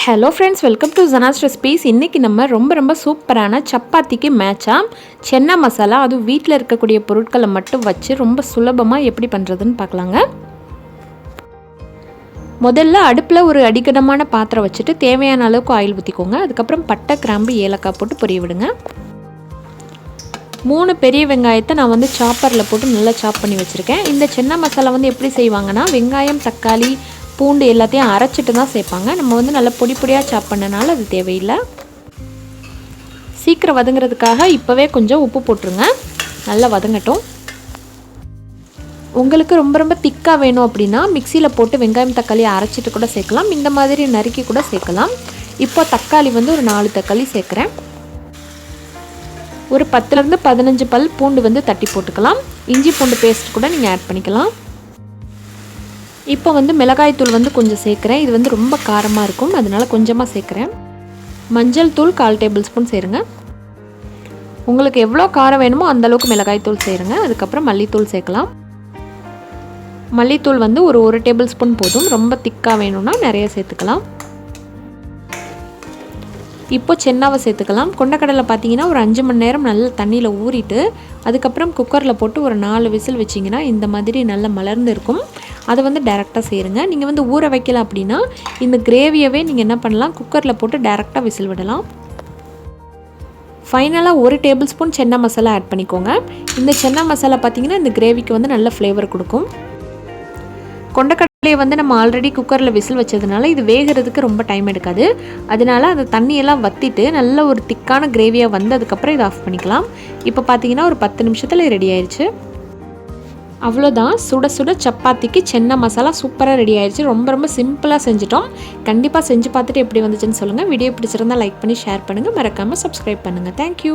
Hello friends, welcome to Janas recipes. இன்றைக்கி நம்ம ரொம்ப சூப்பரான சப்பாத்திக்கு மேட்சாக சென்னா மசாலா, அதுவும் வீட்டில் இருக்கக்கூடிய பொருட்களை மட்டும் வச்சு ரொம்ப சுலபமாக எப்படி பண்ணுறதுன்னு பார்க்கலாங்க. முதல்ல அடுப்பில் ஒரு அடிக்கனமான பாத்திரம் வச்சுட்டு தேவையான அளவுக்கு ஆயில் ஊற்றிக்கோங்க. அதுக்கப்புறம் பட்டை, கிராம்பு, ஏலக்காய் போட்டு பொரிய விடுங்க. 3 பெரிய வெங்காயத்தை நான் சாப்பரில் போட்டு நல்லா சாப் பண்ணி வச்சுருக்கேன். இந்த சென்னா மசாலா எப்படி செய்வாங்கன்னா, வெங்காயம், தக்காளி, பூண்டு எல்லாத்தையும் அரைச்சிட்டு தான் சேர்ப்பாங்க. நம்ம நல்லா பொடியாக சாப் பண்ணனால அது தேவையில்லை. சீக்கிரம் வதங்கிறதுக்காக இப்போவே கொஞ்சம் உப்பு போட்டுருங்க. நல்லா வதங்கட்டும். உங்களுக்கு ரொம்ப திக்காக வேணும் அப்படின்னா மிக்சியில் போட்டு வெங்காயம், தக்காளி அரைச்சிட்டு கூட சேர்க்கலாம். இந்த மாதிரி நறுக்கி கூட சேர்க்கலாம். இப்போ தக்காளி ஒரு 4 தக்காளி சேர்க்குறேன். ஒரு 10லேருந்து 15 பல் பூண்டு தட்டி போட்டுக்கலாம். இஞ்சி பூண்டு பேஸ்ட் கூட நீங்கள் ஆட் பண்ணிக்கலாம். இப்போ மிளகாய்த்தூள் கொஞ்சம் சேர்க்குறேன். இது ரொம்ப காரமாக இருக்கும், அதனால் கொஞ்சமாக சேர்க்குறேன். மஞ்சள் தூள் 1/4 டேபிள் ஸ்பூன் சேருங்க. உங்களுக்கு எவ்வளோ காரம் வேணுமோ அந்தளவுக்கு மிளகாய்த்தூள் சேருங்க. அதுக்கப்புறம் மல்லித்தூள் சேர்க்கலாம். மல்லித்தூள் ஒரு 1 டேபிள் ஸ்பூன் போதும். ரொம்ப திக்காக வேணும்னா நிறைய சேர்த்துக்கலாம். இப்போ சென்னாவை சேர்த்துக்கலாம். கொண்டக்கடலை பார்த்தீங்கன்னா ஒரு 5 மணி நேரம் நல்லா தண்ணியில் ஊறிட்டு அதுக்கப்புறம் குக்கரில் போட்டு ஒரு 4 விசில் வச்சிங்கன்னா இந்த மாதிரி நல்லா மலர்ந்து இருக்கும். அதை டேரெக்டாக சேருங்க. நீங்கள் ஊற வைக்கல அப்படின்னா இந்த கிரேவியவே நீங்கள் என்ன பண்ணலாம், குக்கரில் போட்டு டேரெக்டாக விசில் விடலாம். ஃபைனலாக 1 டேபிள் ஸ்பூன் சென்னா மசாலா ஆட் பண்ணிக்கோங்க. இந்த சென்னா மசாலா பார்த்தீங்கன்னா இந்த கிரேவிக்கு நல்ல ஃப்ளேவர் கொடுக்கும். கொண்டக்கடலையை நம்ம ஆல்ரெடி குக்கரில் விசில் வச்சதுனால இது வேகிறதுக்கு ரொம்ப டைம் எடுக்காது. அதனால அந்த தண்ணியெல்லாம் வற்றிட்டு நல்ல ஒரு திக்கான கிரேவியாக வந்ததுக்கப்புறம் இதை ஆஃப் பண்ணிக்கலாம். இப்போ பார்த்தீங்கன்னா ஒரு 10 நிமிஷத்தில் ரெடி ஆயிடுச்சு. அவ்வளோதான், சுட சுட சப்பாத்திக்கு சென்னா மசாலா சூப்பராக ரெடி ஆயிடுச்சு. ரொம்ப சிம்பிளாக செஞ்சிட்டோம். கண்டிப்பாக செஞ்சு பார்த்துட்டு எப்படி வந்துச்சுன்னு சொல்லுங்கள். வீடியோ பிடிச்சிருந்தால் லைக் பண்ணி ஷேர் பண்ணுங்கள். மறக்காமல் சப்ஸ்கிரைப் பண்ணுங்கள். தேங்க்யூ.